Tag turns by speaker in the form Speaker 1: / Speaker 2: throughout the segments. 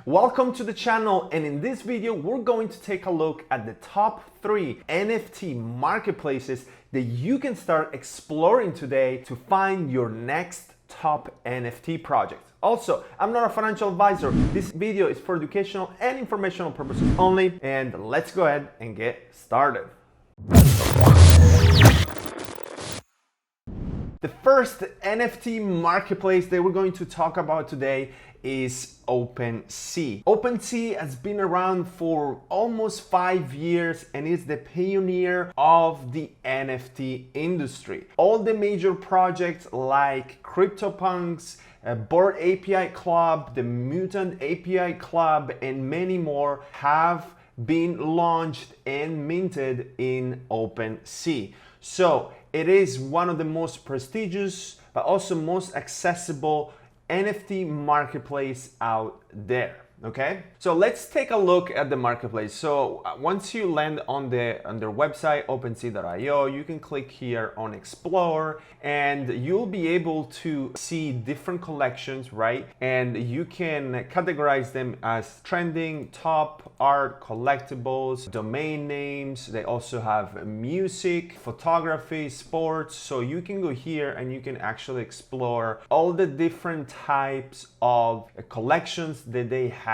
Speaker 1: Welcome to the channel, and in this video we're going to take a look at the top 3 NFT marketplaces that you can start exploring today to find your next top NFT project. Also, I'm not a financial advisor. This video is for educational and informational purposes only, and let's go ahead and get started. The first NFT marketplace that we're going to talk about today is OpenSea. OpenSea has been around for almost 5 years and is the pioneer of the NFT industry. All the major projects like CryptoPunks, Bored API Club, the Mutant API Club, and many more have been launched and minted in OpenSea. So it is one of the most prestigious but also most accessible NFT marketplace out there. Okay, so let's take a look at the marketplace. So once you land on their website, OpenSea.io, you can click here on Explore and you'll be able to see different collections, right? And you can categorize them as trending, top, art, collectibles, domain names. They also have music, photography, sports. So you can go here and you can actually explore all the different types of collections that they have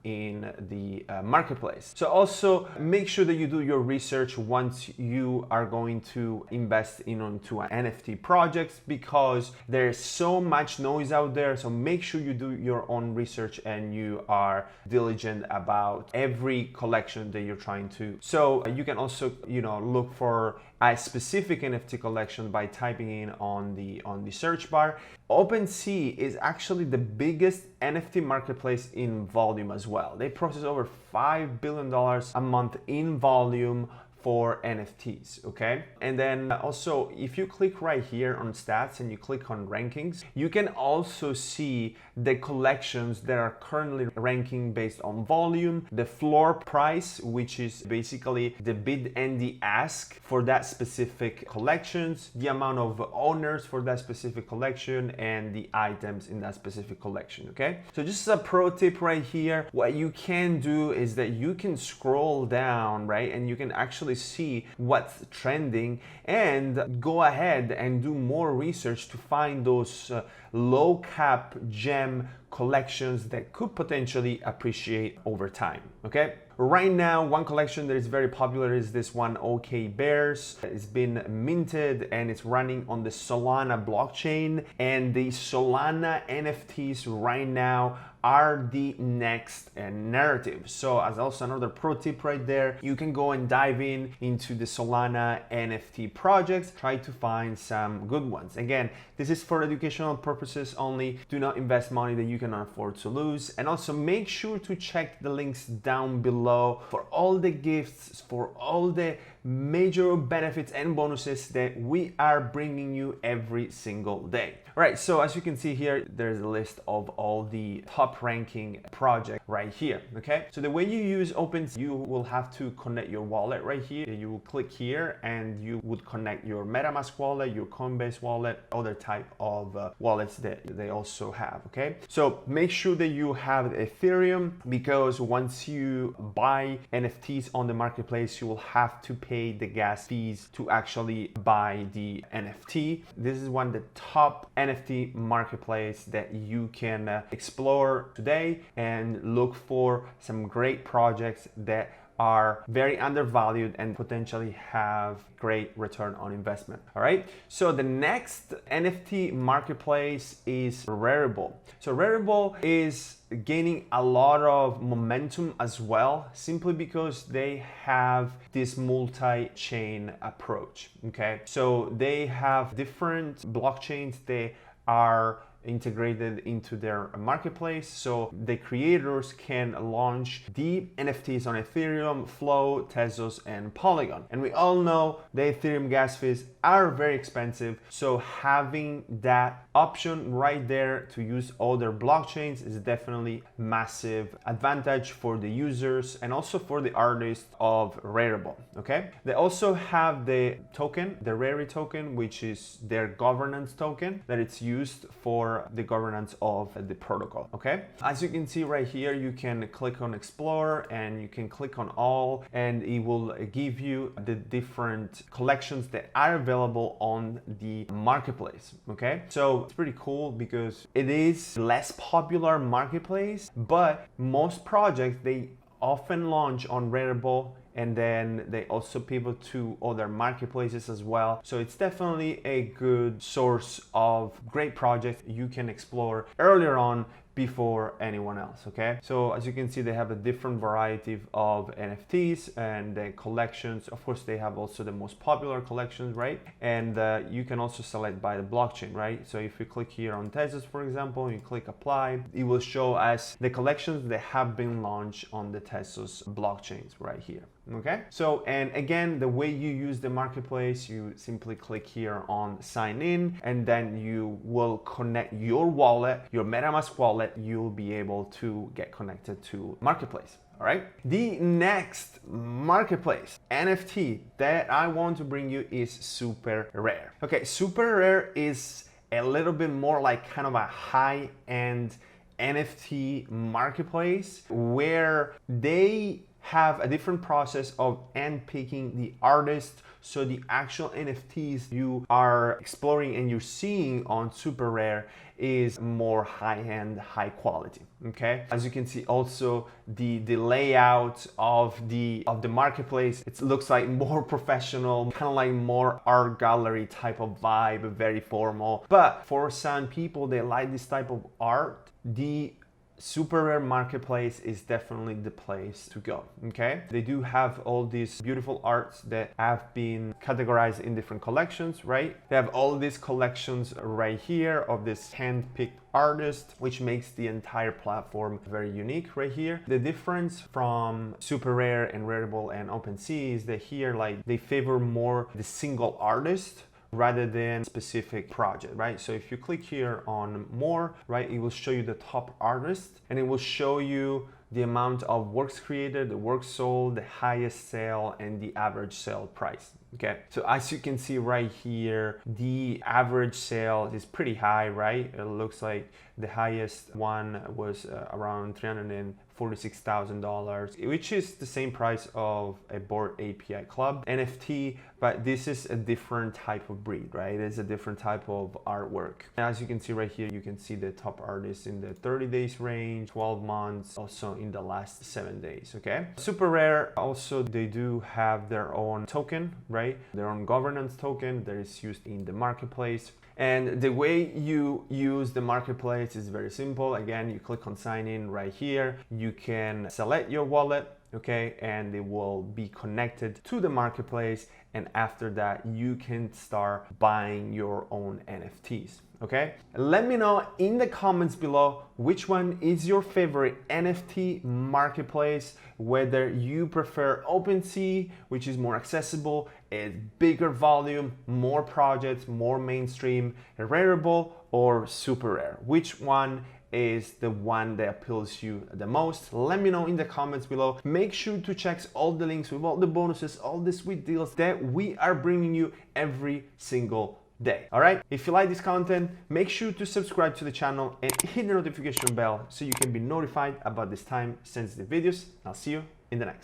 Speaker 1: in the marketplace. So also make sure that you do your research once you are going to invest onto an NFT projects, because there's so much noise out there. So make sure you do your own research and you are diligent about every collection that you're trying to. So you can also, look for a specific NFT collection by typing in on the search bar. OpenSea is actually the biggest NFT marketplace in volume as well. They process over $5 billion a month in volume for NFTs, okay? And then also, if you click right here on stats and you click on rankings, you can also see the collections that are currently ranking based on volume, the floor price, which is basically the bid and the ask for that specific collections, the amount of owners for that specific collection, and the items in that specific collection, okay? So just a pro tip right here, what you can do is that you can scroll down, right? And you can actually see what's trending and go ahead and do more research to find those low cap gem collections that could potentially appreciate over time. Okay, right now one collection that is very popular is this one, OK Bears. It's been minted and it's running on the Solana blockchain, and the Solana NFTs right now are the next narrative. So as also another pro tip right there, you can go and dive into the Solana NFT projects, try to find some good ones. Again, this is for educational purposes only. Do not invest money that you cannot afford to lose. And also make sure to check the links down below for all the gifts, for all the major benefits and bonuses that we are bringing you every single day. All right, so as you can see here, there's a list of all the top ranking projects right here, okay? So the way you use OpenSea, you will have to connect your wallet right here. You will click here and you would connect your MetaMask wallet, your Coinbase wallet, other type of wallets that they also have, okay? So make sure that you have Ethereum, because once you buy NFTs on the marketplace, you will have to pay the gas fees to actually buy the NFT. This is one of the top NFT marketplace that you can explore today and look for some great projects that are very undervalued and potentially have great return on investment. All right, so the next NFT marketplace is Rarible. So Rarible is gaining a lot of momentum as well, simply because they have this multi-chain approach. Okay, so they have different blockchains. They are integrated into their marketplace, so the creators can launch the NFTs on Ethereum, Flow, Tezos, and Polygon. And we all know the Ethereum gas fees are very expensive, so having that option right there to use other blockchains is definitely massive advantage for the users and also for the artists of Rarible. Okay, they also have the token, the Rarible token, which is their governance token that it's used for for the governance of the protocol, okay? As you can see right here, you can click on explore and you can click on all, and it will give you the different collections that are available on the marketplace, okay? So it's pretty cool because it is less popular marketplace, but most projects, they often launch on Rarible, and then they also pivot to other marketplaces as well. So it's definitely a good source of great projects you can explore earlier on before anyone else, okay? So as you can see, they have a different variety of NFTs and the collections. Of course, they have also the most popular collections, right? And you can also select by the blockchain, right? So if you click here on Tezos, for example, you click apply, it will show us the collections that have been launched on the Tezos blockchains right here. Okay, so and again, the way you use the marketplace, you simply click here on sign in, and then you will connect your wallet, your MetaMask wallet. You'll be able to get connected to marketplace. All right, the next marketplace NFT that I want to bring you is SuperRare. Okay, SuperRare is a little bit more like kind of a high-end NFT marketplace where they have a different process of handpicking the artist. So the actual NFTs you are exploring and you're seeing on SuperRare is more high-end, high quality. Okay, as you can see, also the layout of the marketplace, it looks like more professional, kind of like more art gallery type of vibe, very formal. But for some people, they like this type of art. The SuperRare marketplace is definitely the place to go, okay? They do have all these beautiful arts that have been categorized in different collections, right? They have all these collections right here of this hand-picked artist, which makes the entire platform very unique right here. The difference from SuperRare and Rarible and OpenSea is that here, like, they favor more the single artist rather than specific project, right? So if you click here on more, right, it will show you the top artist, and it will show you the amount of works created, the works sold, the highest sale, and the average sale price. Okay, so as you can see right here, the average sale is pretty high, right? It looks like the highest one was around $346,000, which is the same price of a Bored API Club NFT, but this is a different type of breed, right? It's a different type of artwork. And as you can see right here, you can see the top artists in the 30 days range, 12 months, also in the last 7 days, okay? SuperRare, also, they do have their own token, right? Their own governance token that is used in the marketplace. And the way you use the marketplace is very simple. Again, you click on sign in right here. You can select your wallet, okay, and it will be connected to the marketplace. And after that, you can start buying your own NFTs. Okay, let me know in the comments below which one is your favorite NFT marketplace, whether you prefer OpenSea, which is more accessible, a bigger volume, more projects, more mainstream, Rarible, or SuperRare. Which one is the one that appeals you the most? Let me know in the comments below. Make sure to check all the links with all the bonuses, all the sweet deals that we are bringing you every single day. All right, if you like this content, make sure to subscribe to the channel and hit the notification bell so you can be notified about this time sensitive videos. I'll see you in the next.